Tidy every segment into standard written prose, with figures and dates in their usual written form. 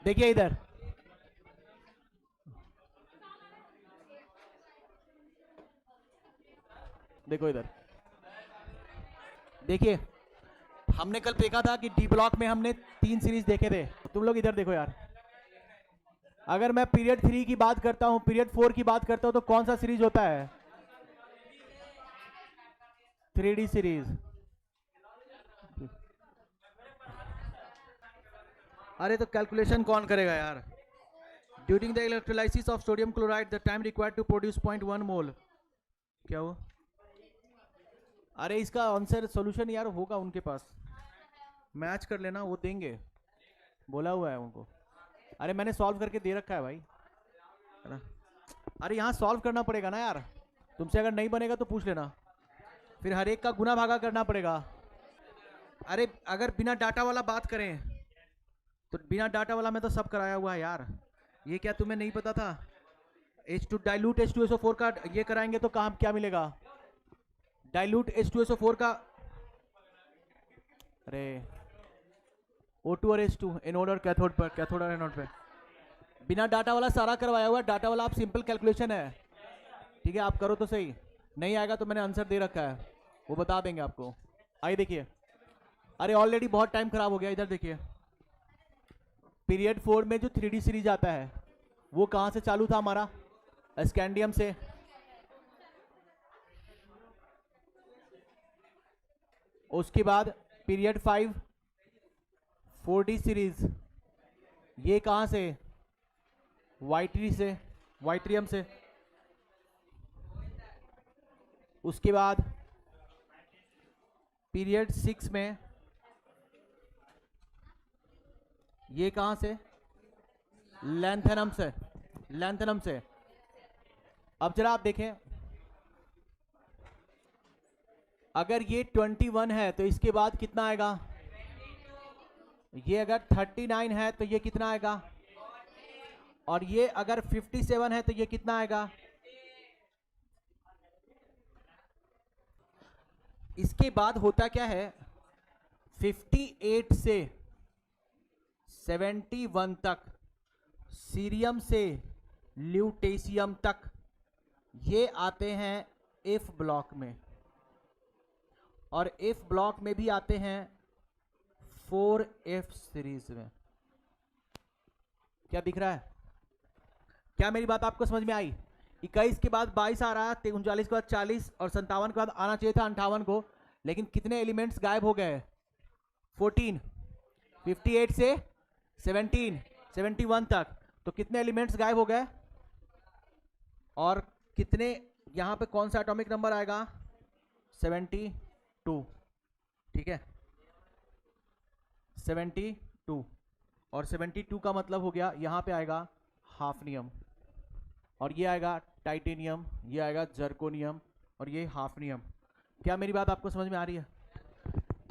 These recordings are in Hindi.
देखिए इधर, देखो इधर, देखिए हमने कल देखा था कि डी ब्लॉक में हमने 3 सीरीज देखे थे। तुम लोग इधर देखो यार, अगर मैं पीरियड 3 की बात करता हूं, पीरियड 4 की बात करता हूं, तो कौन सा सीरीज होता है? 3D series. अरे तो कैलकुलेशन कौन करेगा यार? During the electrolysis of sodium chloride the time required to produce 0.1 mole. क्या हुआ? अरे इसका आंसर सॉल्यूशन यार होगा उनके पास, मैच कर लेना, वो देंगे, बोला हुआ है उनको। अरे मैंने सॉल्व करके दे रखा है भाई, है ना? अरे यहाँ सॉल्व करना पड़ेगा ना यार, तुमसे अगर नहीं बनेगा तो पूछ लेना, फिर हर एक का गुना भागा करना पड़ेगा। अरे अगर बिना डाटा वाला बात करें तो बिना डाटा वाला में तो सब कराया हुआ है यार, ये क्या तुम्हें नहीं पता था? H2 डाइल्यूट H2SO4 का ये कराएंगे तो काम क्या मिलेगा? डाइल्यूट H2SO4 का, अरे O2 और H2 एनोड और कैथोड पर, कैथोड और एनोड पे बिना डाटा वाला सारा करवाया हुआ है। डाटा वाला आप सिंपल कैलकुलेशन है, ठीक है, आप करो तो सही, नहीं आएगा तो मैंने आंसर दे रखा है, वो बता देंगे आपको। आइए देखिए, अरे ऑलरेडी बहुत टाइम खराब हो गया, इधर देखिए पीरियड 4 में जो 3D सीरीज आता है वो कहां से चालू था हमारा? स्कैंडियम से। उसके बाद पीरियड 5 4D सीरीज, ये कहां से? वाइट्री से, वाइट्रियम से। उसके बाद पीरियड 6 में ये कहां से? लैंथेनम से, लैंथेनम से। अब जरा आप देखें, अगर ये 21 है तो इसके बाद कितना आएगा? ये अगर 39 है तो ये कितना आएगा? और ये अगर 57 है तो ये कितना आएगा? इसके बाद होता क्या है, 58 से 71 तक, सीरियम से ल्यूटेशियम तक, ये आते हैं एफ ब्लॉक में, और एफ ब्लॉक में भी आते हैं 4F सीरीज में। क्या दिख रहा है? क्या मेरी बात आपको समझ में आई? 21 के बाद 22 आ रहा है, 39 के बाद 40 और 57 के बाद आना चाहिए था 58 को, लेकिन कितने एलिमेंट्स गायब हो गए? 14। 58 से 17, 71 तक, तो कितने एलिमेंट्स गायब हो गए? और कितने, यहां पे कौन सा एटॉमिक नंबर आएगा? 72, ठीक है, 72, और 72 का मतलब हो गया यहां पे आएगा हाफनियम, और ये आएगा टाइटेनियम, ये आएगा जर्कोनियम, और ये हाफनियम। क्या मेरी बात आपको समझ में आ रही है?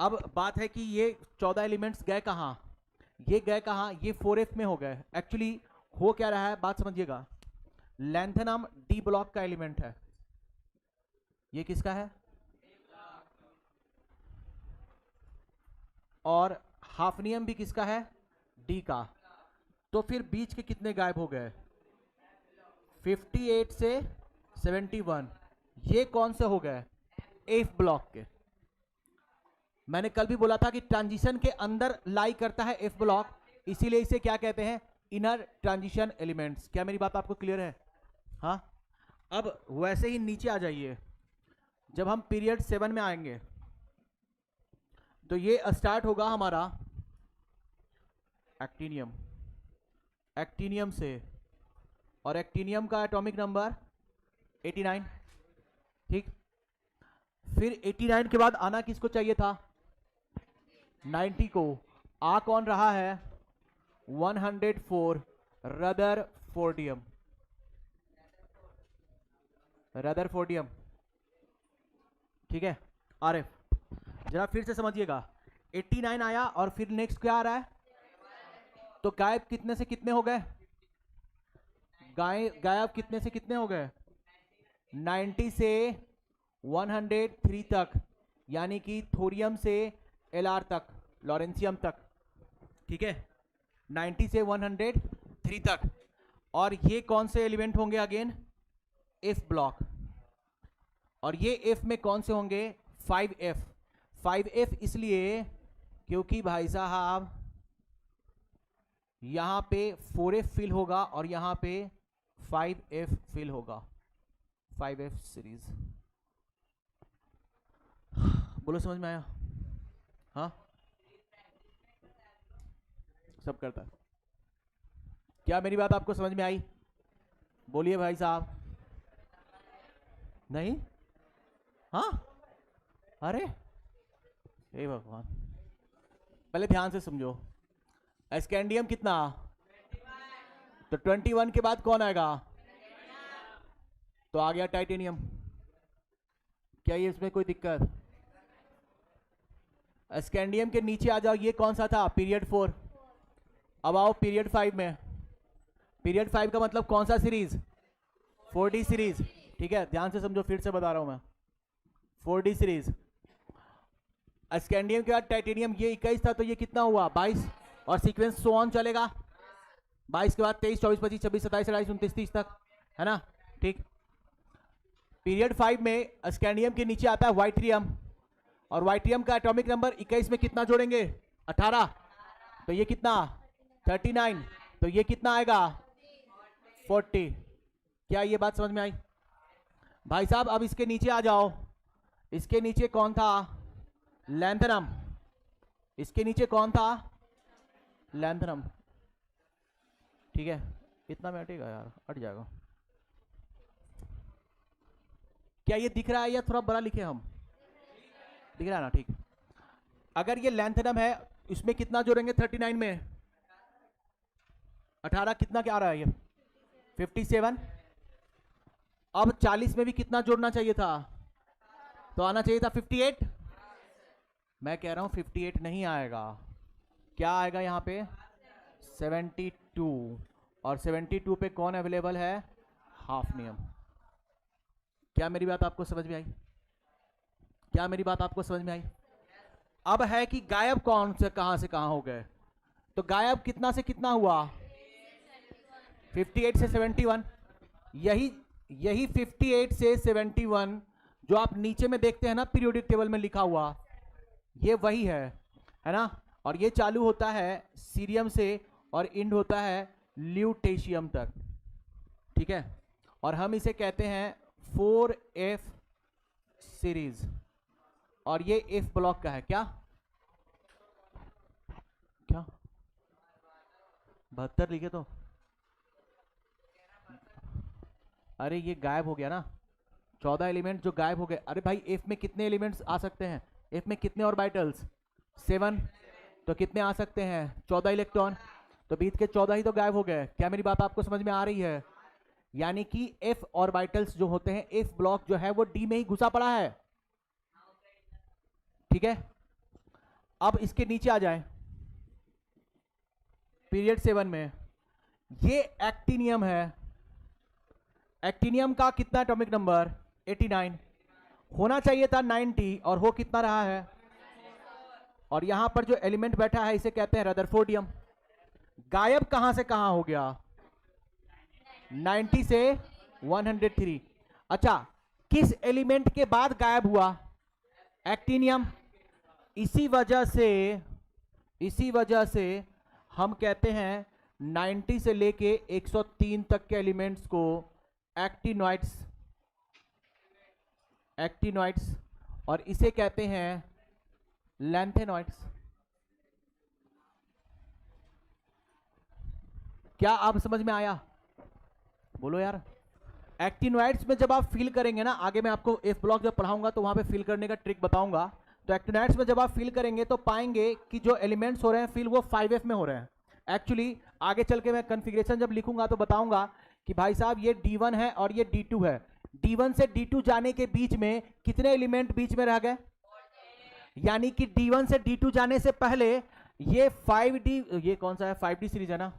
अब बात है कि ये 14 एलिमेंट्स गए कहां? ये गए कहां? ये 4F में हो गए। एक्चुअली हो क्या रहा है, बात समझिएगा। लैंथेनम डी ब्लॉक का एलिमेंट है, ये किसका है? और हाफनियम भी किसका है? डी का। तो फिर बीच के कितने गायब हो गए? 58 से 71, ये कौन से हो गए? एफ ब्लॉक के। मैंने कल भी बोला था कि ट्रांजिशन के अंदर लाई करता है एफ ब्लॉक, इसीलिए इसे क्या कहते हैं? Inner transition elements. क्या मेरी बात आपको क्लियर है? हाँ। अब वैसे ही नीचे आ जाइए, जब हम पीरियड 7 में आएंगे तो ये स्टार्ट होगा हमारा एक्टिनियम, एक्टिनियम से, और एक्टिनियम का एटॉमिक नंबर 89, ठीक। फिर 89 के बाद आना किसको चाहिए था? 90 को। आ कौन रहा है? 104 रदरफोर्डियम, रदरफोर्डियम, ठीक है। आरएफ जरा फिर से समझिएगा, 89 आया और फिर नेक्स्ट क्या आ रहा है? तो गायब कितने से कितने हो गए? गायब कितने से कितने हो गए? 90 से 103 तक, यानी कि थोरियम से एलआर तक, लॉरेंसियम तक, ठीक है। 90 से 103 तक। और ये कौन से एलिमेंट होंगे अगेन? If block. और ये इफ में कौन से होंगे? 5F। 5F इसलिए क्योंकि भाई साहब यहां पे 4F फिल होगा और यहां पे 5F फिल होगा। 5F series. बोलो समझ में आया? हाँ, सब करता है। क्या मेरी बात आपको समझ में आई? बोलिए भाई साहब। नहीं? हाँ, अरे हे भगवान, पहले ध्यान से समझो। स्कैंडियम कितना? तो 21 के बाद कौन आएगा? तो आ गया टाइटेनियम। क्या ये इसमें कोई दिक्कत? स्कैंडियम के नीचे आ जाओ, ये कौन सा था? पीरियड 4। अब आओ पीरियड 5 में। पीरियड 5 का मतलब कौन सा सीरीज? 4D series. ठीक है, ध्यान से समझो, फिर से बता रहा हूं मैं। 4D series. स्कैंडियम के बाद टाइटेनियम, ये 21 था, तो ये कितना हुआ? 22। और सीक्वेंस सो ऑन चलेगा। 22 के बाद 23, 24, 25, 26, 27, 28, 29, 30 तक, है ना? ठीक। पीरियड 5 में स्कैंडियम के नीचे आता है वाइट्रियम, और वाइट्रियम का एटॉमिक नंबर 21 में कितना जोड़ेंगे? 18। तो ये कितना? 39। तो ये कितना आएगा? 40। क्या ये बात समझ में आई भाई साहब? अब इसके नीचे आ जाओ। इसके नीचे कौन था? लैंथनम। इसके नीचे कौन था? लैंथनम। ठीक है, इतना में हटेगा यार, हट जाएगा। क्या ये दिख रहा है या थोड़ा बड़ा लिखे हम? दिख रहा है ना? ठीक। अगर ये लैंथनम है, इसमें कितना जोड़ेंगे? 39 में 18 कितना क्या आ रहा है? ये 57। अब 40 में भी कितना जोड़ना चाहिए था? तो आना चाहिए था 58। मैं कह रहा हूं 58 नहीं आएगा। क्या आएगा यहां पे? 72। और 72 पे कौन अवेलेबल है? हाफनियम। क्या मेरी बात आपको समझ में आई? क्या मेरी बात आपको समझ में आई? अब है कि गायब कौन से कहां हो गए? तो गायब कितना से कितना हुआ? 58 से 71। यही 58 से 71 जो आप नीचे में देखते हैं ना पीरियोडिक टेबल में लिखा हुआ, ये वही है ना? और ये चालू होता है सीरियम से और इंड होता है ल्यूटेशियम तक। ठीक है, और हम इसे कहते हैं 4F सीरीज। और ये F ब्लॉक का है। क्या 72 लिखे तो? अरे ये गायब हो गया ना, 14 एलिमेंट जो गायब हो गए। अरे भाई F में कितने एलिमेंट्स आ सकते हैं? F में कितने ऑर्बिटल्स? 7। तो कितने आ सकते हैं? 14 इलेक्ट्रॉन। तो बीच के 14 ही तो गायब हो गए। क्या मेरी बात आपको समझ में आ रही है? यानी कि F ऑर्बिटल्स जो होते हैं, F ब्लॉक जो है वो D में ही घुसा पड़ा है। ठीक है, अब इसके नीचे आ जाए पीरियड 7 में। ये एक्टिनियम है। एक्टिनियम का कितना एटॉमिक नंबर? 89। होना चाहिए था 90 और हो कितना रहा है? और यहां पर जो एलिमेंट बैठा है इसे कहते हैं रदरफोर्डियम। गायब कहां से कहां हो गया? 90 से 103। अच्छा, किस एलिमेंट के बाद गायब हुआ? एक्टिनियम। इसी वजह से हम कहते हैं 90 से लेके 103 तक के एलिमेंट्स को एक्टिनॉइड्स और इसे कहते हैं लैंथेनॉइड्स। क्या आप समझ में आया? बोलो यार। एक्टिनॉइड्स में जब आप फिल करेंगे ना, आगे मैं आपको F ब्लॉक जब पढ़ाऊंगा तो वहां पे फिल करने का ट्रिक बताऊंगा। तो एक्टिनॉइड्स में जब आप फिल करेंगे तो पाएंगे कि जो एलिमेंट्स हो रहे हैं फिल वो 5F में हो रहे हैं। एक्चुअली आगे चल के मैं कन्फिग्रेशन जब लिखूंगा तो बताऊंगा कि भाई साहब ये D1 है और ये D2 है। D1 से D2 जाने के बीच में कितने एलिमेंट बीच में रह गए? यानी कि D1 से D2 जाने से पहले ये 5D, ये कौन सा है? 5D सीरीज है ना?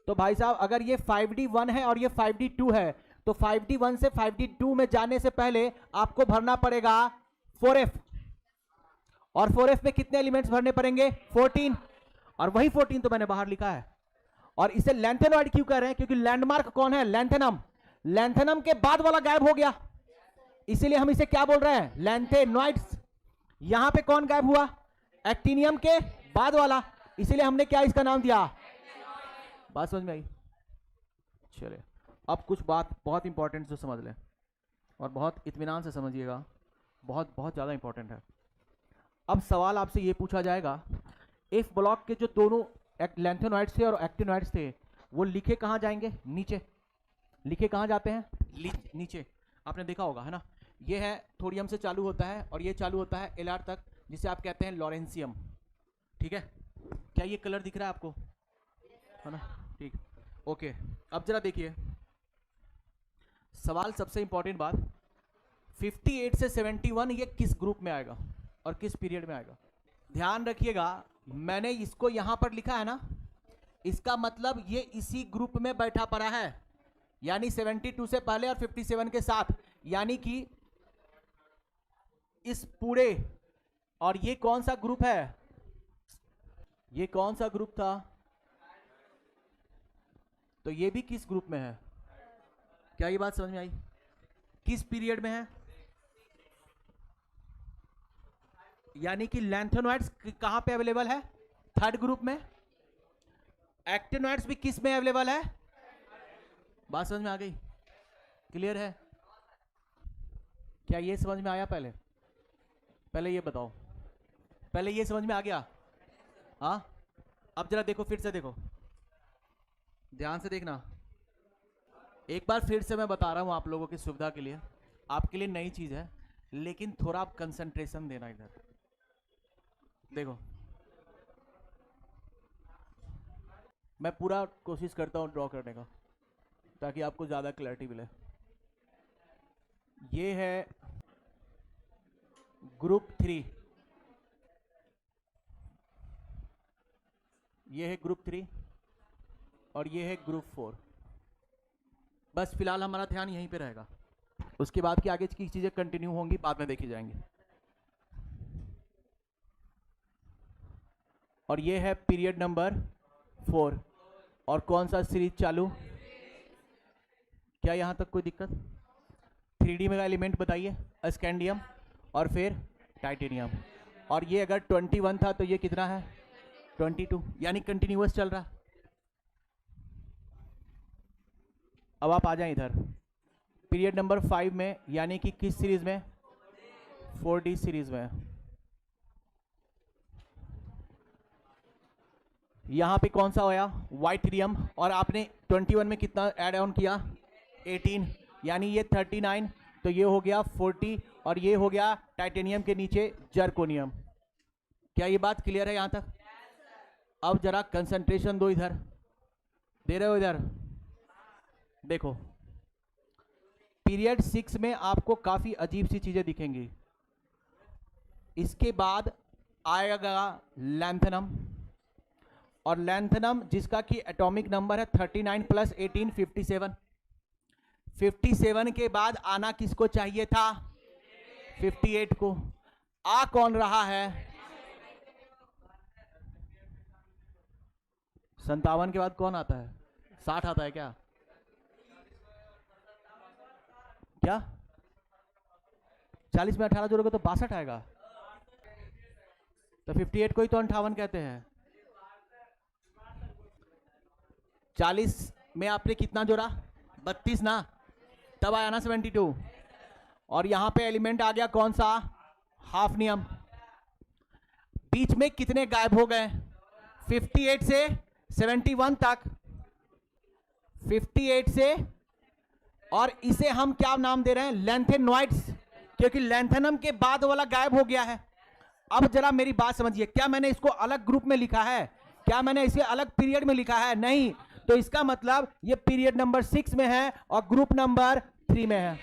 तो भाई साहब अगर ये 5D1 है और ये 5D2 है तो 5D1 से 5D2 में जाने से पहले आपको भरना पड़ेगा 4F। और 4F में कितने एलिमेंट्स भरने पड़ेंगे? 14। और वही 14 तो मैंने बाहर लिखा है। और इसे लैंथेनॉइड क्यों कह रहे हैं? क्योंकि लैंडमार्क कौन है? लैंथेनम। लैंथेनम के बाद वाला गायब हो गया, इसीलिए हम इसे क्या बोल रहे हैं? लैंथेनॉइड्स। यहां पे कौन गायब हुआ? एक्टिनियम के बाद वाला, इसीलिए हमने क्या इसका नाम दिया? बात समझ में आई? चलिए अब कुछ बात बहुत इंपॉर्टेंट जो समझ लें, और बहुत इत्मीनान से समझिएगा, बहुत बहुत ज़्यादा इंपॉर्टेंट है। अब सवाल आपसे ये पूछा जाएगा, एफ ब्लॉक के जो दोनों लैंथेनॉइड्स थे और एक्टिनॉइड्स थे, वो लिखे कहाँ जाएंगे? नीचे। लिखे कहाँ जाते हैं? नीचे। आपने देखा होगा, है ना? ये है थोडियम से चालू होता है और ये चालू होता है एलआर तक, जिसे आप कहते हैं लॉरेंसियम। ठीक है, क्या ये कलर दिख रहा है आपको? है ना? ठीक, ओके। अब जरा देखिए सवाल, सबसे इंपॉर्टेंट बात, 58 से 71 ये किस ग्रुप में आएगा और किस पीरियड में आएगा? ध्यान रखिएगा, मैंने इसको यहां पर लिखा है ना, इसका मतलब ये इसी ग्रुप में बैठा पड़ा है, यानी 72 से पहले और 57 के साथ, यानी कि इस पूरे। और ये कौन सा ग्रुप है? ये कौन सा ग्रुप था? तो ये भी किस ग्रुप में है? क्या ये बात समझ में आई? किस पीरियड में है? यानी कि लैंथेनॉइड्स कहां पे अवेलेबल है? थर्ड ग्रुप में। एक्टिनॉइड्स भी किस में अवेलेबल है? बात समझ में आ गई? क्लियर है? क्या ये समझ में आया? पहले ये बताओ, पहले ये समझ में आ गया? हाँ, अब जरा देखो, फिर से देखो, ध्यान से देखना। एक बार फिर से मैं बता रहा हूं आप लोगों की सुविधा के लिए, आपके लिए नई चीज है, लेकिन थोड़ा आप कंसंट्रेशन देना इधर। देखो, मैं पूरा कोशिश करता हूं ड्रॉ करने का, ताकि आपको ज्यादा क्लैरिटी मिले। ये है ग्रुप 3, ये है ग्रुप 3 और ये है ग्रुप 4। बस फिलहाल हमारा ध्यान यहीं पे रहेगा, उसके बाद की आगे की चीजें कंटिन्यू होंगी, बाद में देखी जाएंगी। और ये है पीरियड नंबर 4। और कौन सा सीरीज चालू? क्या यहां तक कोई दिक्कत? 3D में एलिमेंट बताइए। स्कैंडियम और फिर टाइटेनियम। और ये अगर 21 था तो ये कितना है? 22, यानी कंटिन्यूअस चल रहा। अब आप आ जाएं इधर पीरियड नंबर 5 में, यानी कि किस सीरीज में? 4D सीरीज में। यहां पे कौन सा होया? वाइट्रियम। और आपने 21 में कितना ऐड ऑन किया? 18, यानी ये 39, तो ये हो गया 40, और ये हो गया टाइटेनियम के नीचे जर्कोनियम। क्या ये बात क्लियर है यहां तक? अब जरा कंसंट्रेशन दो, इधर दे रहे हो? इधर देखो, पीरियड 6 में आपको काफी अजीब सी चीजें दिखेंगी। इसके बाद आएगा लैंथेनम, और लैंथेनम जिसका कि एटॉमिक नंबर है 39 प्लस 18, 57। 57 के बाद आना किसको चाहिए था? 58 को। आ कौन रहा है? 57 के बाद कौन आता है? 60 आता है क्या? क्या 40 में 18 जोड़ोगे तो 62 आएगा। तो 58 को ही तो 58 कहते हैं। 40 में आपने कितना जोड़ा? 32 ना, तब आया ना 72। और यहां पे एलिमेंट आ गया कौन सा? हाफनियम। बीच में कितने गायब हो गए? 58 से 71 तक। 58 से, और इसे हम क्या नाम दे रहे हैं? लैंथेनॉइड्स, क्योंकि लैंथेनम के बाद वाला गायब हो गया है। अब जरा मेरी बात समझिए, क्या मैंने इसको अलग ग्रुप में लिखा है? क्या मैंने इसे अलग पीरियड में लिखा है? नहीं। तो इसका मतलब ये पीरियड नंबर 6 में है और ग्रुप नंबर 3 में है।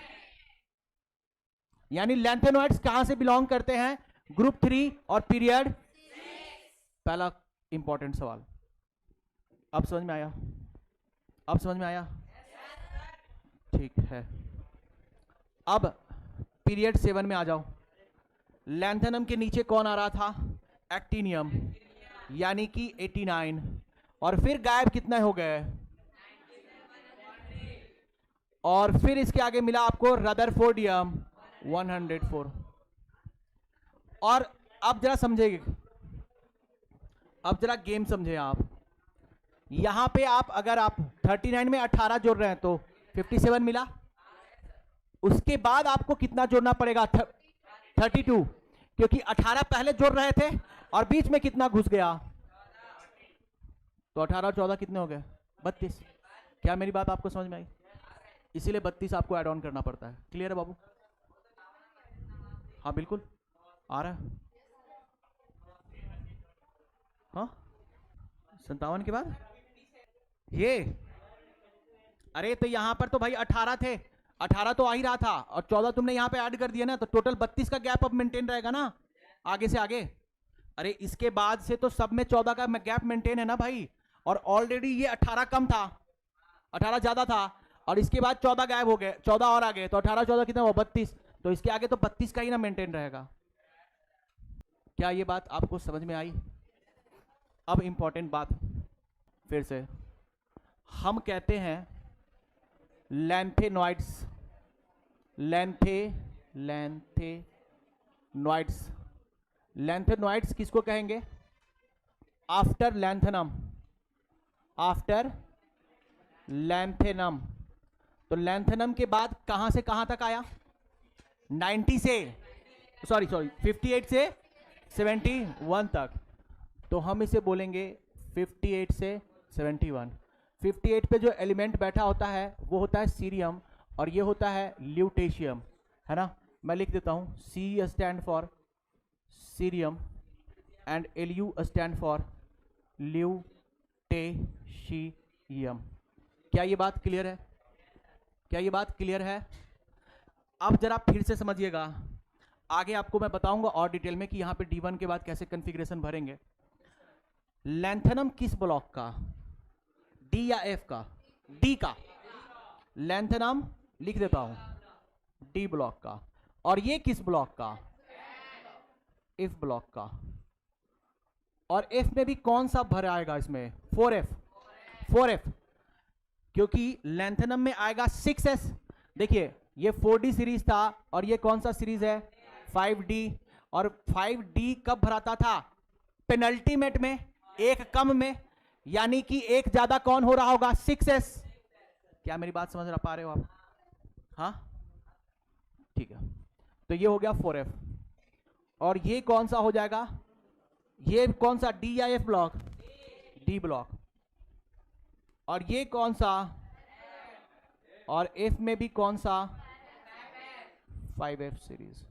यानी लैंथेनॉइड्स कहां से बिलोंग करते हैं? ग्रुप 3 और पीरियड। पहला इंपॉर्टेंट सवाल। अब समझ में आया? अब समझ में आया? ठीक है। अब पीरियड 7 में आ जाओ। लैंथेनम के नीचे कौन आ रहा था? एक्टिनियम। यानी कि 89, और फिर गायब कितना हो गए, और फिर इसके आगे मिला आपको रदरफोर्डियम 104। और अब जरा समझेंगे, अब जरा गेम समझे आप। यहां पे आप अगर आप 39 में 18 जोड़ रहे हैं तो 57 मिला, उसके बाद आपको कितना जोड़ना पड़ेगा, 32, क्योंकि 18 पहले जोड़ रहे थे और बीच में कितना घुस गया, तो 18 और 14 कितने हो गए, 32। क्या मेरी बात आपको समझ में आई? इसीलिए 32 आपको ऐड ऑन करना पड़ता है। क्लियर है बाबू? हाँ बिल्कुल आ रहा है। हाँ 57 के बाद ये, अरे तो यहां पर तो भाई 18 थे, 18 तो आ ही रहा था, और 14 तुमने यहां पे ऐड कर दिया ना, तो टोटल 32 का गैप अब मेंटेन रहेगा ना आगे से आगे। अरे इसके बाद से तो सब में 14 का गैप मेंटेन है ना भाई, और ऑलरेडी ये 18 कम था, 18 ज्यादा था, और इसके बाद 14 गायब हो गए, 14 और आ गए, तो 18 14 कितना हुआ, 32, तो इसके आगे तो 32 का ही ना मेंटेन रहेगा। क्या ये बात आपको समझ में आई? अब इंपॉर्टेंट बात फिर से, हम कहते हैं लैंथेनॉइड्स, लैंथेनॉइड्स, लैंथेनॉइड्स किसको कहेंगे, आफ्टर लैंथेनम, आफ्टर लैंथेनम। तो लैंथेनम के बाद कहां से कहां तक आया, 90 से, सॉरी 58 से 71 तक, तो हम इसे बोलेंगे 58 से 71। 58 पे जो एलिमेंट बैठा होता है वो होता है सीरियम, और ये होता है ल्यूटेशियम, है ना। मैं लिख देता हूं, C stand for cerium and L U stand for lutetium. क्या ये बात क्लियर है? क्या ये बात क्लियर है? अब जरा फिर से समझिएगा, आगे आपको मैं बताऊंगा और डिटेल में कि यहां पे D1 के बाद कैसे कॉन्फ़िगरेशन भरेंगे। लैंथेनम किस ब्लॉक का, डी या एफ का, डी का, लैंथेनम लिख देता हूं डी ब्लॉक का, और ये किस ब्लॉक का, एफ ब्लॉक का। और एफ में भी कौन सा भर आएगा इसमें, 4F, 4F, क्योंकि लैंथेनम में आएगा 6S। देखिए ये 4D सीरीज था, और ये कौन सा सीरीज है, 5D, और 5D कब भराता था, पेनल्टीमेट में, एक कम में, यानी कि एक ज्यादा कौन हो रहा होगा, 6S। क्या मेरी बात समझ पा रहे हो आप? हाँ ठीक है, तो ये हो गया 4F, और ये कौन सा हो जाएगा, ये कौन सा, डी या एफ ब्लॉक, डी ब्लॉक, और ये कौन सा, और एफ में भी कौन सा, 5F सीरीज।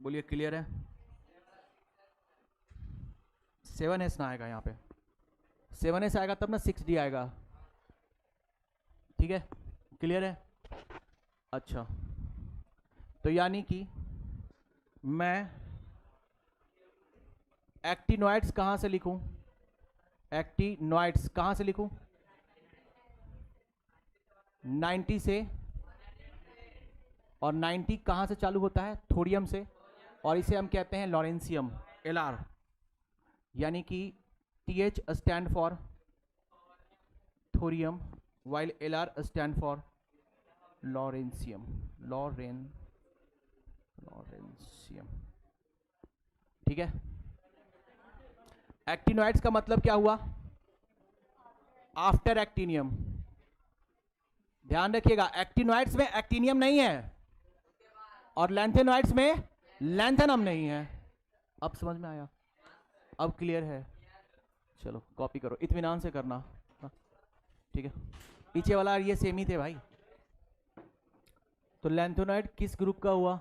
बोलिए क्लियर है? 7S ना आएगा, यहाँ पे 7S आएगा तब ना 6D आएगा, ठीक है, क्लियर है? अच्छा, तो यानी कि मैं एक्टिनॉइड्स कहां से लिखूं, एक्टिनॉइड्स कहां से लिखूं, 90 से, और 90 कहां से चालू होता है, थोरियम से, और इसे हम कहते हैं लॉरेंशियम, LR, यानी कि TH stand for thorium while LR stand for lawrencium, lawrencium, ठीक है। एक्टिनॉइड्स का मतलब क्या हुआ, आफ्टर एक्टिनियम। ध्यान रखिएगा, एक्टिनॉइड्स में एक्टिनियम नहीं है, और लैंथेनॉइड्स में लैंथेनम नहीं है। अब समझ में आया? अब क्लियर है? चलो कॉपी करो, इत्मीनान से करना, ठीक है। पीछे वाला ये सेम ही थे भाई। तो लैंथेनॉइड किस ग्रुप का हुआ,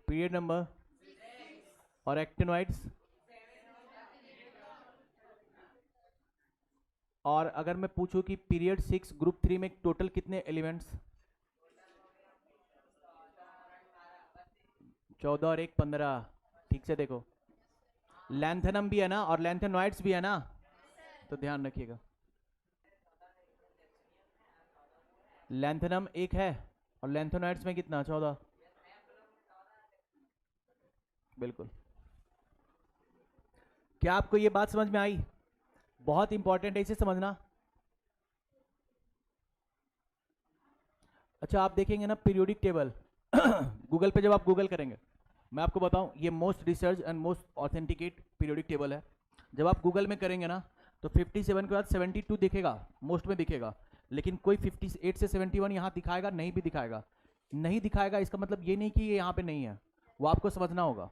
पीरियड नंबर, और एक्टिनॉइड्स, और अगर मैं पूछूं कि पीरियड 6 ग्रुप 3 में टोटल कितने एलिमेंट्स, 14 और 1 15, ठीक से देखो, लैंथेनम भी है ना और लैंथेनॉइड्स भी है ना, तो ध्यान रखिएगा, लैंथेनम एक है और लैंथेनॉइड्स में कितना, 14, बिल्कुल। क्या आपको ये बात समझ में आई? बहुत इंपॉर्टेंट है, इसे समझना। अच्छा, आप देखेंगे ना पीरियोडिक टेबल गूगल पे जब आप गूगल करेंगे, मैं आपको बताऊं, ये most research and most authenticate periodic table है। जब आप गूगल में करेंगे ना तो 57 के बाद 72 दिखेगा, मोस्ट में दिखेगा, लेकिन कोई 58 से 71 यहाँ दिखाएगा नहीं, भी दिखाएगा नहीं दिखाएगा, इसका मतलब ये नहीं कि ये यहाँ पे नहीं है, वो आपको समझना होगा।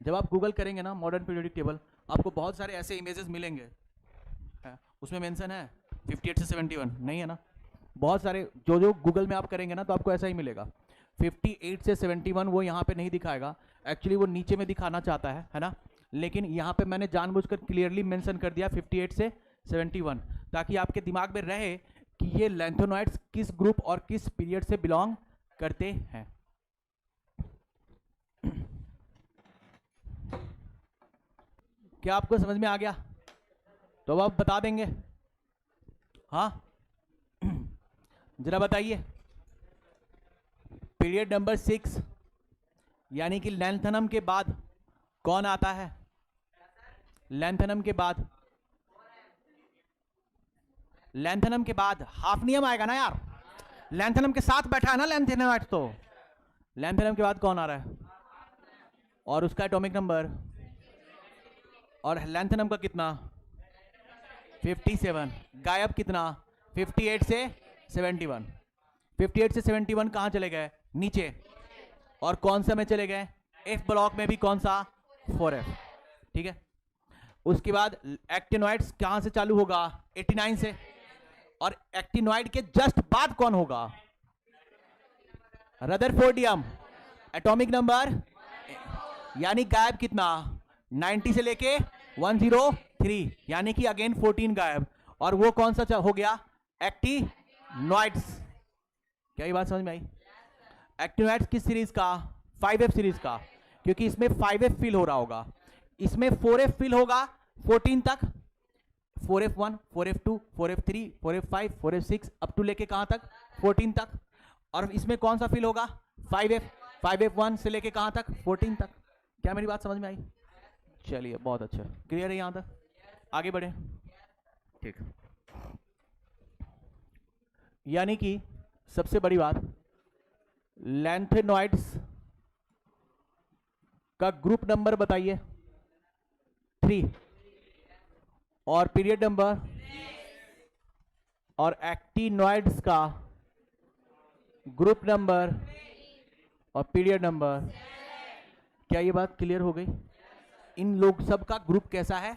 जब आप गूगल करेंगे ना मॉडर्न पीरियोडिक टेबल, आपको बहुत सारे ऐसे इमेजेस मिलेंगे, उसमें मेंशन है 58 से 71 नहीं है ना, बहुत सारे जो जो गूगल में आप करेंगे ना तो आपको ऐसा ही मिलेगा। 58 से 71 वो यहाँ पे नहीं दिखाएगा, एक्चुअली वो नीचे में दिखाना चाहता है ना, लेकिन यहाँ पे मैंने जानबूझकर क्लियरली मेंशन कर दिया 58 से 71, ताकि आपके दिमाग में रहे कि ये लैंथोनॉइड्स किस ग्रुप और किस पीरियड से बिलोंग करते हैं। क्या आपको समझ में आ गया? तो अब आप बता देंगे, हाँ जरा बताइए। पीरियड नंबर 6 यानी कि लैंथनम के बाद कौन आता है? लैंथनम के बाद, लैंथनम के बाद हाफनियम आएगा ना यार, लैंथनम के साथ बैठा है ना लैंथेनोइड, तो लैंथनम के बाद कौन आ रहा है और उसका एटॉमिक नंबर, और लैंथनम का कितना 57, गायब कितना 58 से 71, 58 से 71 कहां चले गए? नीचे। और कौन सा में चले गए? एफ ब्लॉक में भी कौन सा? 4F। ठीक है, उसके बाद एक्टिनॉइड्स कहां से चालू होगा? 89 से। और एक्टिनॉइड के जस्ट बाद कौन होगा? रदरफोर्डियम, एटॉमिक नंबर, यानी गायब कितना 90 से लेके 103, यानी कि अगेन 14 गायब। और वो कौन सा हो गया? एक्टिनॉइड्स। क्या ये बात समझ में आई? एक्टिनॉइड्स किस सीरीज का? 5F सीरीज का, क्योंकि इसमें 5F फिल हो रहा होगा, इसमें 4F फिल होगा 14 तक, 4F1, 4F2, 4F3, 4F5, 4F6 up to लेके कहां तक? 14 तक। और इसमें कौन सा फिल होगा? 5F, 5F1 से लेके कहां तक? 14 तक। क्या मेरी बात समझ में आई? चलिए बहुत अच्छा, क्लियर है यहां तक, आगे बढ़े। ठीक, यानी कि सबसे बड़ी बात, लैंथेनॉइड्स का ग्रुप नंबर बताइए 3 और पीरियड नंबर, और एक्टिनॉइड्स का ग्रुप नंबर और पीरियड नंबर। क्या ये बात क्लियर हो गई? इन लोग सब का ग्रुप कैसा है?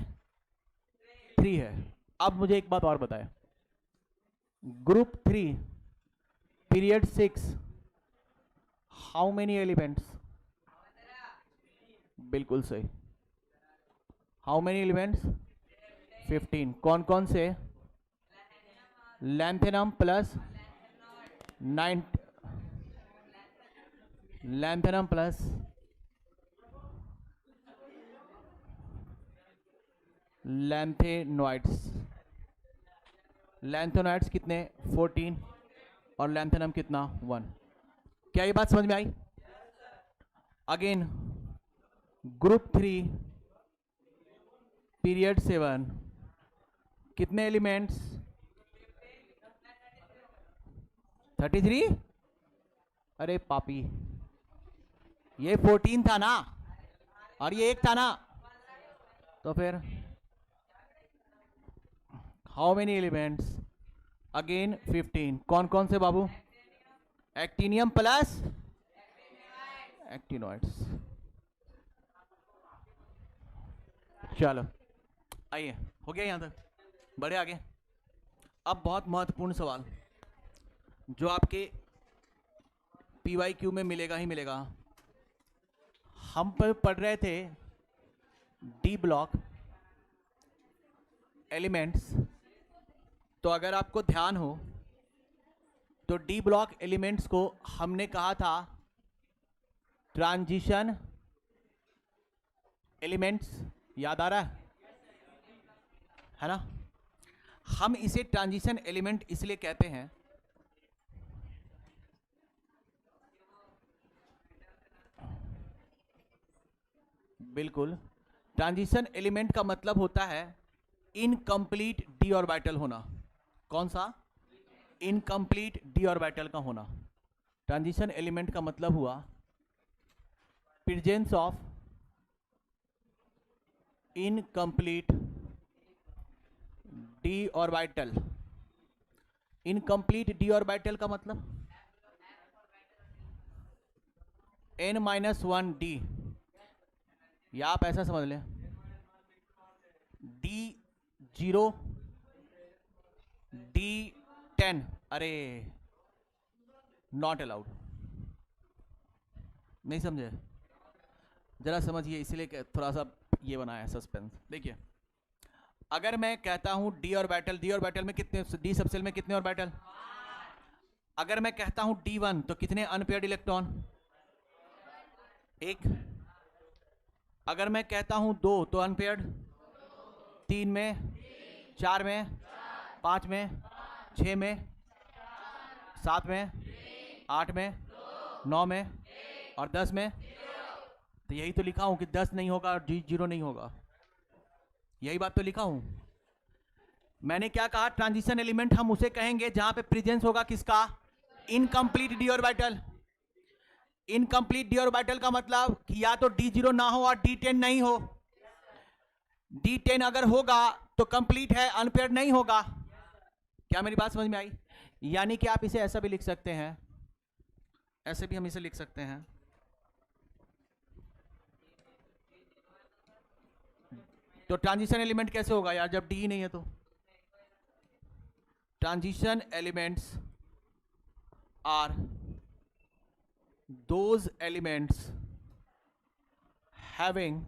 3 है। अब मुझे एक बात और बताएं, group 3 period 6 how many elements? बिल्कुल सही, हाउ मेनी एलिमेंट्स? 15। कौन कौन से? Lanthanum plus 9, lanthanum plus lanthanoids. Lanthanoids कितने? 14 और लैंथेनम कितना? 1। क्या ये बात समझ में आई? अगेन ग्रुप 3 पीरियड 7 कितने एलिमेंट्स? 33। अरे पापी, ये 14 था ना और ये 1 था ना, तो फिर हाउ मेनी एलिमेंट्स? अगेन 15। कौन कौन से बाबू? Actinium plus actinoids. चलो आइए, हो गया यहां तक, बढ़े आगे। अब बहुत महत्वपूर्ण सवाल जो आपके PYQ में मिलेगा ही मिलेगा। हम पर पढ़ रहे थे डी ब्लॉक एलिमेंट्स, तो अगर आपको ध्यान हो तो डी ब्लॉक एलिमेंट्स को हमने कहा था ट्रांजिशन एलिमेंट्स, याद आ रहा है ना? हम इसे ट्रांजिशन एलिमेंट इसलिए कहते हैं बिल्कुल। ट्रांजिशन एलिमेंट का मतलब होता है इनकम्प्लीट डी ऑर्बिटल होना। कौन सा? इनकम्प्लीट डी ऑर्बिटल का होना। ट्रांजिशन एलिमेंट का मतलब हुआ presence of incomplete D orbital. Incomplete D orbital का मतलब n-1 डी, या आप ऐसा समझ लें D0 D10। अरे नॉट अलाउड, नहीं समझे? जरा समझिए, इसीलिए थोड़ा सा ये बनाया है सस्पेंस। देखिए, अगर मैं कहता हूं डी ऑर्बिटल, डी ऑर्बिटल में कितने, डी सबसेल में कितने ऑर्बिटल? अगर मैं कहता हूं D1 तो कितने अनपेयर्ड इलेक्ट्रॉन? एक। अगर मैं कहता हूं 2 तो अनपेयर्ड 3 में, 4 में, 5 में, 6 में, 7 में, 8 में, 9 में और 10 में। तो यही तो लिखा हूं कि 10 नहीं होगा और D0 नहीं होगा, यही बात तो लिखा हूं। मैंने क्या कहा? ट्रांजिशन एलिमेंट हम उसे कहेंगे जहां पे प्रेजेंस होगा किसका? Incomplete D orbital. Incomplete D orbital का मतलब कि या तो D0 ना हो और D10 नहीं हो। D10 अगर होगा तो कंप्लीट है, अनपेयर्ड नहीं होगा। क्या मेरी बात समझ में आई? यानी कि आप इसे ऐसा भी लिख सकते हैं, ऐसे भी हम इसे लिख सकते हैं, तो ट्रांजिशन एलिमेंट कैसे होगा यार जब डी ही नहीं है? तो transition elements are those elements having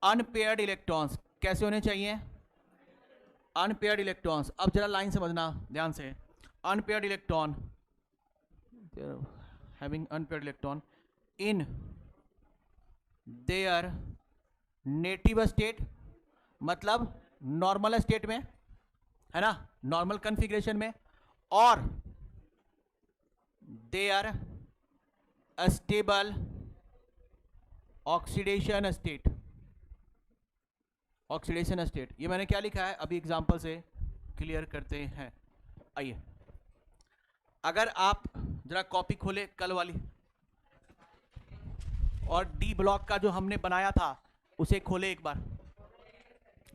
unpaired electrons। कैसे होने चाहिए? unpaired electrons। अब जरा लाइन समझना ध्यान से। unpaired electron, having unpaired electron in their native state, मतलब नॉर्मल स्टेट में, है ना, नॉर्मल कॉन्फ़िगरेशन में, और they are stable oxidation state. Oxidation state, ये मैंने क्या लिखा है अभी एग्जांपल से क्लियर करते हैं। आइए, अगर आप जरा कॉपी खोले कल वाली और डी ब्लॉक का जो हमने बनाया था उसे खोले, एक बार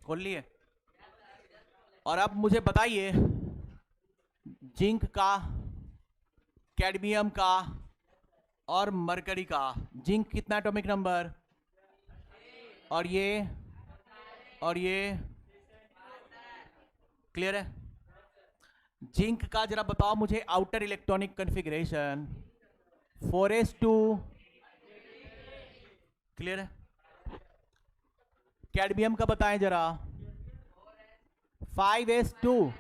खोल लिए। और अब मुझे बताइए जिंक का, कैडमियम का और मरकरी का, जिंक कितना एटॉमिक नंबर, और ये क्लियर है? जिंक का जरा बताओ मुझे outer electronic configuration 4s2, clear है? कैडमियम का बताएं जरा 5s2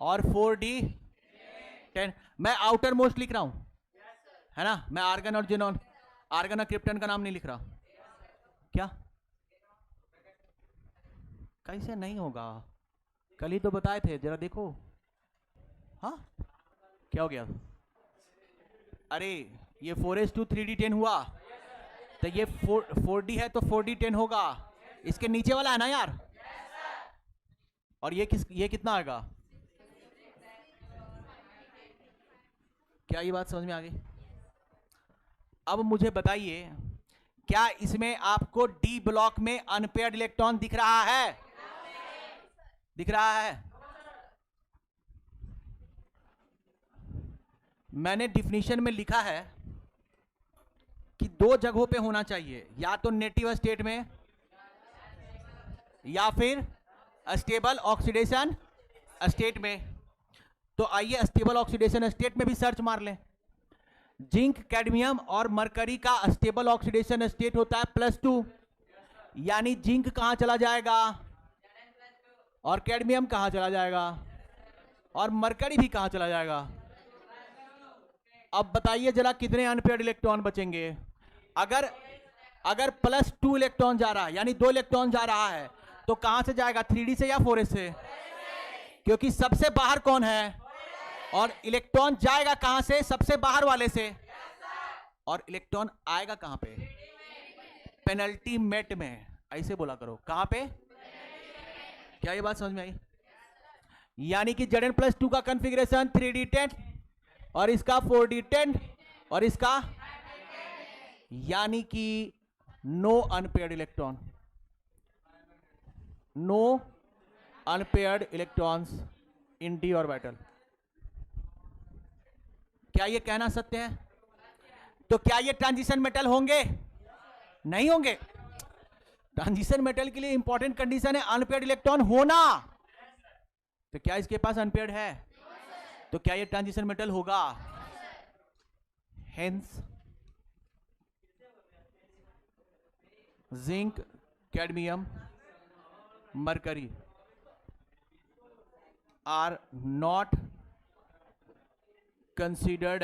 और 4d10। मैं आउटर मोस्ट लिख रहा हूं, है ना, मैं आर्गन और जिनॉन, आर्गन और क्रिप्टन का नाम नहीं लिख रहा। क्या? कैसे नहीं होगा? कल ही तो बताए थे, जरा देखो। हाँ, क्या हो गया? अरे ये 4s2 3d10 हुआ, तो ये 4d है तो 4d10 होगा। इसके नीचे वाला है ना यार, और ये कितना आएगा? क्या ये बात समझ में आ गई? अब मुझे बताइए, क्या इसमें आपको डी ब्लॉक में अनपेयर्ड इलेक्ट्रॉन दिख रहा है? दिख रहा है? मैंने डिफिनीशन में लिखा है कि 2 जगहों पे होना चाहिए, या तो नेटिव स्टेट में या फिर स्टेबल ऑक्सीडेशन स्टेट में। तो आइए स्टेबल ऑक्सीडेशन स्टेट में भी सर्च मार लें। जिंक, कैडमियम और मरकरी का स्टेबल ऑक्सीडेशन स्टेट होता है +2, यानी जिंक कहां चला जाएगा और कैडमियम कहां चला जाएगा और मरकरी भी कहां चला जाएगा? अब बताइए जरा कितने अनपेयर्ड इलेक्ट्रॉन बचेंगे? अगर +2 इलेक्ट्रॉन जा रहा है, यानी 2 इलेक्ट्रॉन जा रहा है, तो कहां से जाएगा? 3d से या 4s से? क्योंकि सबसे बाहर कौन है? और इलेक्ट्रॉन जाएगा कहां से? सबसे बाहर वाले से। और इलेक्ट्रॉन आएगा कहां पे? पेनल्टीमेट में। ऐसे बोला करो, कहां पे? क्या ये बात समझ में आई? यानी कि Zn+2 का कंफिग्रेशन 3d10 और इसका 4d10 और इसका, यानी कि no unpaired electron, no unpaired electrons in d orbital. क्या ये कहना सत्य है? तो क्या ये ट्रांजिशन मेटल होंगे? नहीं होंगे। ट्रांजिशन मेटल के लिए इंपॉर्टेंट कंडीशन है अनपेयर्ड इलेक्ट्रॉन होना। तो क्या इसके पास अनपेयर्ड है? तो क्या ये ट्रांजिशन मेटल होगा? Hence zinc, cadmium, mercury are not considered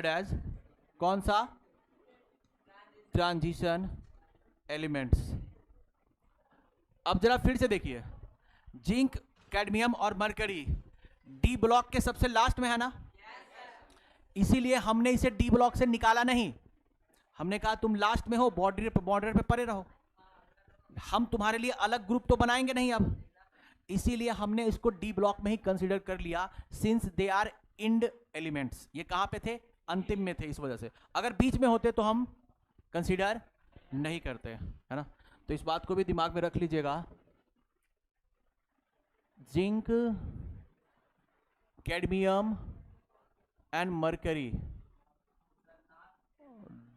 as कौन सा? Transition elements. अब जरा फिर से देखिए, जिंक, कैडमियम और मरकरी डी ब्लॉक के सबसे लास्ट में है ना? इसीलिए हमने इसे डी ब्लॉक से निकाला नहीं। हमने कहा तुम लास्ट में हो, बॉर्डर पे पड़े रहो, हम तुम्हारे लिए अलग ग्रुप तो बनाएंगे नहीं अब। इसीलिए हमने इसको डी ब्लॉक में ही कंसीडर कर लिया, since they are end elements. ये कहां पे थे? अंतिम में थे, इस वजह से। अगर बीच में होते तो हम कंसीडर नहीं करते, है ना? तो इस बात को भी दिमाग में रख लीजिएगा। Zinc, cadmium and mercury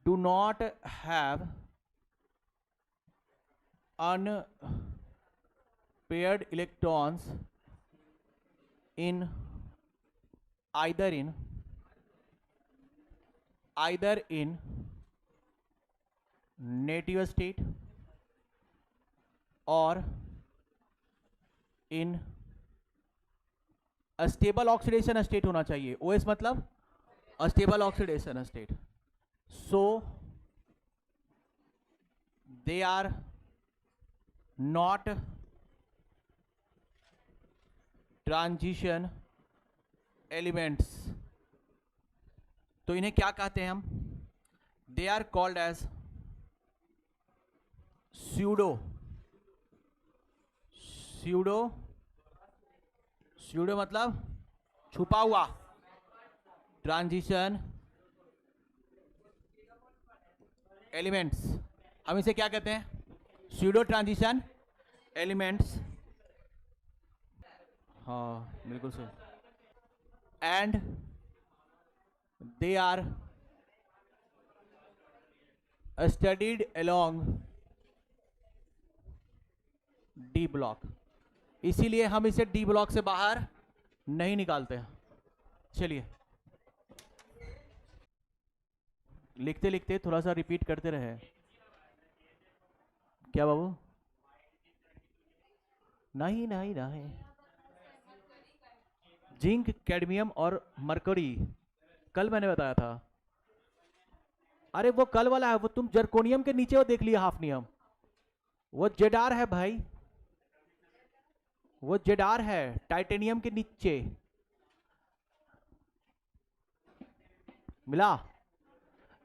do not have unpaired electrons in either in native state or in a stable oxidation state होना चाहिए। OS मतलब stable oxidation state। So they are not transition elements. तो इन्हें क्या कहते हैं हम? They are called as pseudo मतलब छुपा हुआ ट्रांजिशन एलिमेंट्स। हम इसे क्या कहते हैं? Pseudo transition elements. हाँ बिल्कुल सही। And they are studied along D block. इसीलिए हम इसे डी ब्लॉक से बाहर नहीं निकालते हैं। चलिए लिखते लिखते थोड़ा सा रिपीट करते रहे। क्या बाबू? नहीं नहीं नहीं, जिंक, कैडमियम और मरकरी कल मैंने बताया था। अरे वो कल वाला है, वो तुम जर्कोनियम के नीचे वो देख लिया हाफनियम, वो जेडार है भाई, वो जेडार है टाइटेनियम के नीचे मिला।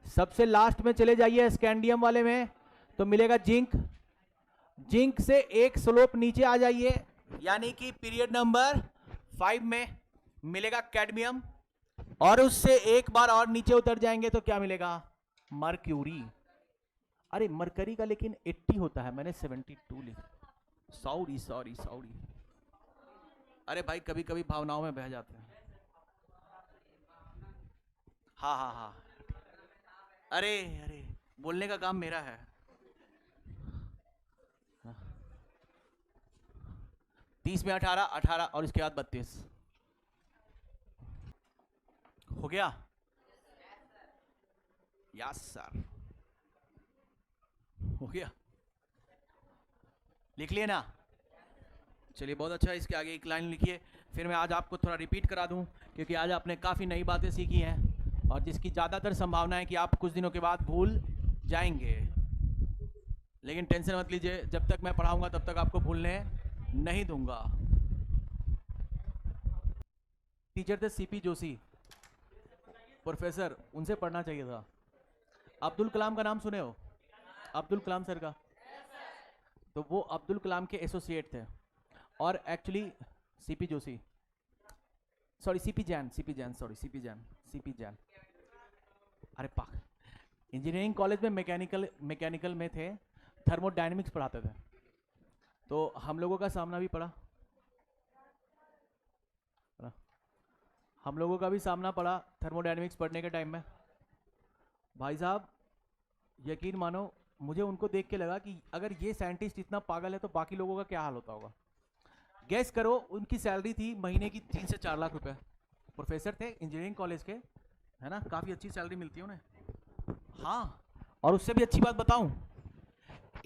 सबसे लास्ट में चले जाइए स्कैंडियम वाले में तो मिलेगा जिंक। जिंक से एक स्लोप नीचे आ जाइए, यानी कि पीरियड नंबर 5 में मिलेगा कैडमियम, और उससे एक बार और नीचे उतर जाएंगे तो क्या मिलेगा? मरक्यूरी। अरे मरकरी का लेकिन 80 होता है, मैंने 72 लिखा। Sorry sorry sorry. अरे भाई कभी कभी भावनाओं में बह जाते हैं। हाँ हाँ हाँ, अरे अरे बोलने का काम मेरा है। 30 में 18, 18 और इसके बाद 32 हो गया। यस सर, हो गया। लिख लिए ना? चलिए बहुत अच्छा। इसके आगे एक लाइन लिखिए, फिर मैं आज आपको थोड़ा रिपीट करा दूं, क्योंकि आज आपने काफ़ी नई बातें सीखी हैं और जिसकी ज़्यादातर संभावना है कि आप कुछ दिनों के बाद भूल जाएंगे। लेकिन टेंशन मत लीजिए, जब तक मैं पढ़ाऊंगा तब तक आपको भूलने नहीं दूंगा। टीचर थे सीपी जोशी प्रोफेसर, उनसे पढ़ना चाहिए था। अब्दुल कलाम का नाम सुने हो? अब्दुल कलाम सर का। तो वो अब्दुल कलाम के एसोसिएट थे। और actually CP Joshi, sorry CP Jain, CP Jain. अरे पाक, इंजीनियरिंग कॉलेज में मैकेनिकल में थे, थर्मोडायनेमिक्स पढ़ाते थे। तो हम लोगों का सामना भी पड़ा, हम लोगों का भी सामना पड़ा थर्मोडायनेमिक्स पढ़ने के टाइम में। भाई साहब यकीन मानो, मुझे उनको देख के लगा कि अगर ये साइंटिस्ट इतना पागल है तो बाकी लोगों का क्या हाल होता होगा। गैस करो, उनकी सैलरी थी महीने की 3 से 4 लाख रुपए। प्रोफेसर थे इंजीनियरिंग कॉलेज के, है ना, काफ़ी अच्छी सैलरी मिलती है उन्हें। हाँ, और उससे भी अच्छी बात बताऊं,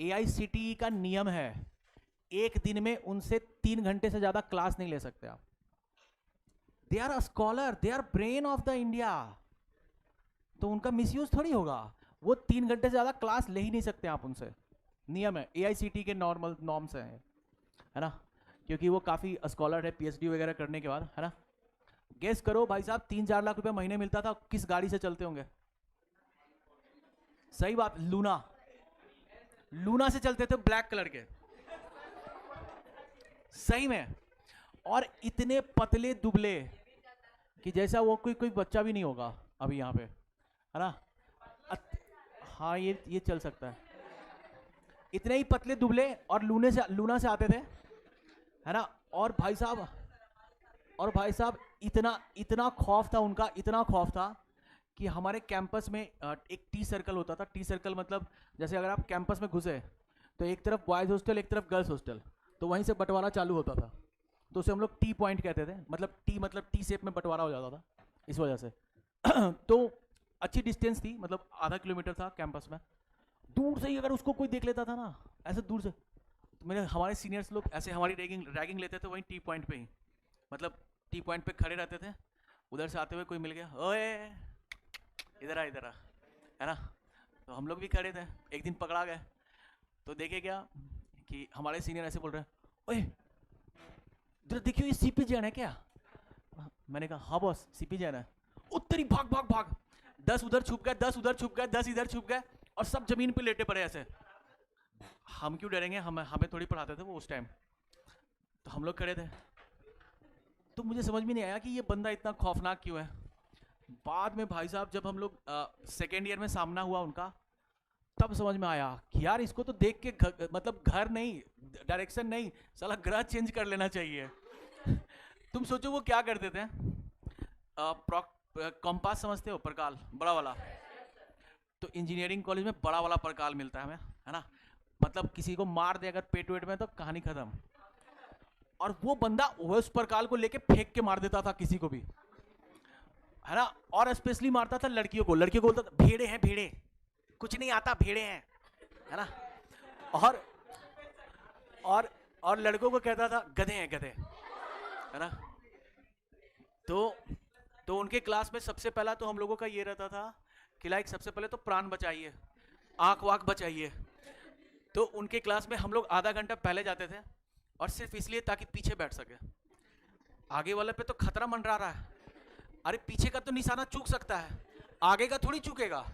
AICTE का नियम है एक दिन में उनसे 3 घंटे से ज़्यादा क्लास नहीं ले सकते आप। They are a scholar, they are brain of the India, तो उनका मिसयूज थोड़ी होगा। वो 3 घंटे से ज़्यादा क्लास ले ही नहीं सकते आप उनसे, नियम है, AICTE के नॉर्मल नॉर्म्स हैं, है ना, क्योंकि वो काफ़ी स्कॉलर है PhD वगैरह करने के बाद, है ना। गेस करो भाई साहब, 3-4 लाख रुपए महीने मिलता था, किस गाड़ी से चलते होंगे? सही बात, लूना से चलते थे, ब्लैक कलर के, सही में। और इतने पतले दुबले कि जैसा वो कोई बच्चा भी नहीं होगा अभी यहाँ पे, है ना। हाँ, ये चल सकता है। इतने ही पतले दुबले और लूना से आते थे, है ना। और भाई साहब इतना खौफ था उनका, इतना खौफ था कि हमारे कैंपस में एक टी सर्कल होता था। टी सर्कल मतलब जैसे अगर आप कैंपस में घुसे तो एक तरफ बॉयज़ हॉस्टल, एक तरफ गर्ल्स हॉस्टल, तो वहीं से बंटवारा चालू होता था। तो उसे हम लोग टी पॉइंट कहते थे, मतलब टी शेप में बंटवारा हो जाता था इस वजह से। तो अच्छी डिस्टेंस थी, मतलब आधा किलोमीटर था कैंपस में। दूर से ही अगर उसको कोई देख लेता था ना, ऐसे दूर से, तो हमारे सीनियर्स लोग ऐसे हमारी रैगिंग लेते थे वहीं टी पॉइंट पे ही, मतलब टी पॉइंट पे खड़े रहते थे। उधर से आते हुए कोई मिल गया, ओए इधर आ, है ना। तो हम लोग भी खड़े थे, एक दिन पकड़ा गए। तो देखे क्या कि हमारे सीनियर ऐसे बोल रहे हैं, ओए इधर देखियो, ये सीपी जैन है क्या? मैंने कहा हाँ बॉस, सीपी जैन है। उत्तरी भाग 10 उधर छुप गए, 10 उधर छुप गए, 10 इधर छुप गए, और सब जमीन पे लेटे पड़े ऐसे। हम क्यों डरेंगे, हमें थोड़ी पढ़ाते थे वो उस टाइम। तो हम लोग खड़े थे। तो मुझे समझ में नहीं आया कि ये बंदा इतना खौफनाक क्यों है। बाद में भाई साहब जब हम लोग सेकेंड ईयर में सामना हुआ उनका, तब समझ में आया कि यार इसको तो देख के मतलब घर नहीं, डायरेक्शन नहीं, साला ग्रह चेंज कर लेना चाहिए। तुम सोचो वो क्या करते थे। कंपास समझते हो, परकाल बड़ा वाला? तो इंजीनियरिंग कॉलेज में बड़ा वाला परकाल मिलता है हमें, है ना। मतलब किसी को मार दे अगर पेट वेट में तो कहानी खत्म। और वो बंदा उस परकाल को लेके फेंक के मार देता था किसी को भी, है ना। और स्पेशली मारता था लड़कियों को बोलता था भेड़े हैं, भेड़े, कुछ नहीं आता, भेड़े हैं, है ना। और लड़कों को कहता था गधे हैं, गधे, है ना। तो उनके क्लास में सबसे पहला तो हम लोगों का ये रहता था कि लाइक सबसे पहले तो प्राण बचाइए, आंख वाक बचाइए। तो उनके क्लास में हम लोग आधा घंटा पहले जाते थे, और सिर्फ इसलिए ताकि पीछे बैठ सके। आगे वाले पे तो खतरा मंडरा रहा है, अरे पीछे का तो निशाना चूक सकता है, आगे का थोड़ी चूकेगा।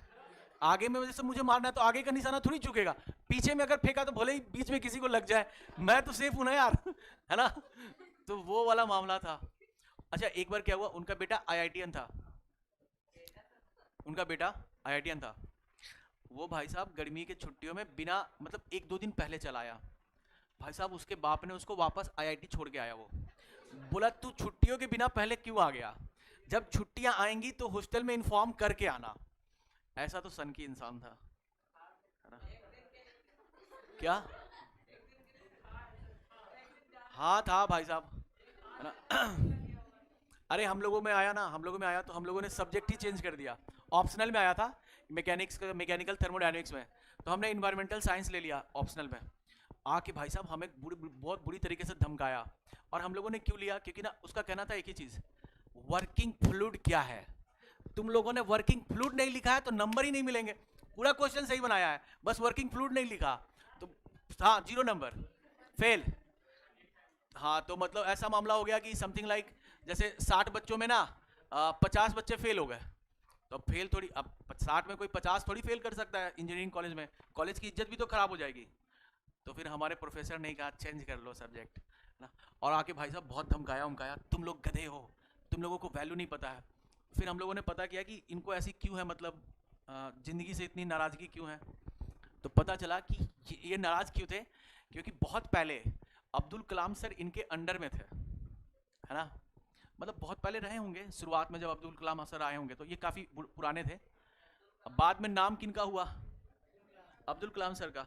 आगे में जैसे मुझे मारना है तो आगे का निशाना थोड़ी चूकेगा, पीछे में अगर फेंका तो भले ही बीच में किसी को लग जाए, मैं तो सेफ हूं ना यार, है ना। तो वो वाला मामला था। अच्छा, एक बार क्या हुआ, उनका बेटा IITian था, वो भाई साहब गर्मी के छुट्टियों में बिना मतलब 1-2 दिन पहले चला आया। भाई साहब उसके बाप ने उसको वापस IIT छोड़ के आया। वो बोला तू छुट्टियों के बिना पहले क्यों आ गया, जब छुट्टियां आएंगी तो हॉस्टल में इन्फॉर्म करके आना। ऐसा तो सन की इंसान था, है ना। क्या? हाँ था भाई साहब, है ना। अरे हम लोगों में आया तो हम लोगों ने सब्जेक्ट ही चेंज कर दिया। ऑप्शनल में आया था मैकेनिकल थर्मोडायनेमिक्स में, तो हमने इन्वायरमेंटल साइंस ले लिया ऑप्शनल में। आके भाई साहब हमें बहुत बुरी तरीके से धमकाया। और हम लोगों ने क्यों लिया, क्योंकि ना उसका कहना था एक ही चीज़, वर्किंग फ्लूइड क्या है। तुम लोगों ने वर्किंग फ्लूइड नहीं लिखा है तो नंबर ही नहीं मिलेंगे। पूरा क्वेश्चन सही बनाया है, बस वर्किंग फ्लूइड नहीं लिखा तो हाँ 0 नंबर, फेल। हाँ, तो मतलब ऐसा मामला हो गया कि समथिंग लाइक जैसे 60 बच्चों में ना 50 बच्चे फेल हो गए, तो फेल थोड़ी, अब 60 में कोई 50 थोड़ी फेल कर सकता है इंजीनियरिंग कॉलेज में, कॉलेज की इज्जत भी तो खराब हो जाएगी। तो फिर हमारे प्रोफेसर ने कहा चेंज कर लो सब्जेक्ट ना, और आके भाई साहब बहुत धमकाया उमकाया, तुम लोग गधे हो, तुम लोगों को वैल्यू नहीं पता है। फिर हम लोगों ने पता किया कि इनको ऐसी क्यों है, मतलब ज़िंदगी से इतनी नाराज़गी क्यों है। तो पता चला कि ये नाराज़ क्यों थे, क्योंकि बहुत पहले अब्दुल कलाम सर इनके अंडर में थे, है ना, मतलब बहुत पहले रहे होंगे, शुरुआत में जब अब्दुल कलाम सर आए होंगे तो ये काफ़ी पुराने थे। अब बाद में नाम किनका हुआ, अब्दुल कलाम सर का,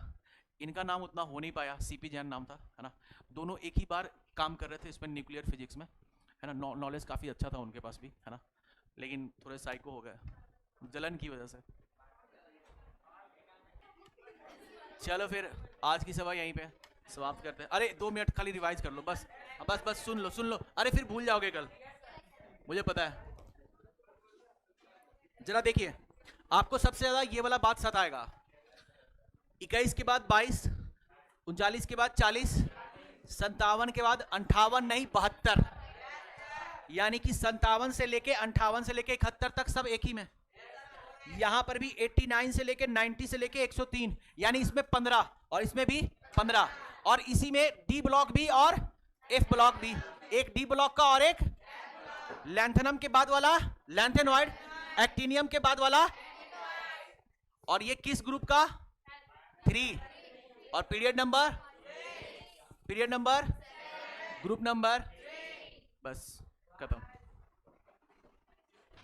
इनका नाम उतना हो नहीं पाया, सीपी जैन नाम था, है ना। दोनों एक ही बार काम कर रहे थे इसमें, न्यूक्लियर फिजिक्स में, है ना, नॉलेज काफ़ी अच्छा था उनके पास भी, है ना, लेकिन थोड़े साइको हो गए जलन की वजह से। चलो फिर आज की सभा यहीं पे समाप्त करते हैं। अरे 2 मिनट खाली रिवाइज कर लो बस, बस बस सुन लो, अरे फिर भूल जाओगे कल, मुझे पता है। जरा देखिए, आपको सबसे ज्यादा ये वाला बात सताएगा, 21 के बाद 22, 39 के बाद 40, 57 के बाद 58 नहीं 72, यानी कि 57 से लेके 58 से लेके 71 तक सब एक ही में। यहां पर भी 89 से लेके 90 से लेके 103, यानी इसमें 15 और इसमें भी 15, और इसी में डी ब्लॉक भी और एफ ब्लॉक भी, एक डी ब्लॉक का और एक लैंथेनम के बाद वाला लैंथेनॉइड, एक्टिनियम के बाद वाला, और ये किस ग्रुप का, 3, और पीरियड नंबर, ग्रुप नंबर, बस खत्म।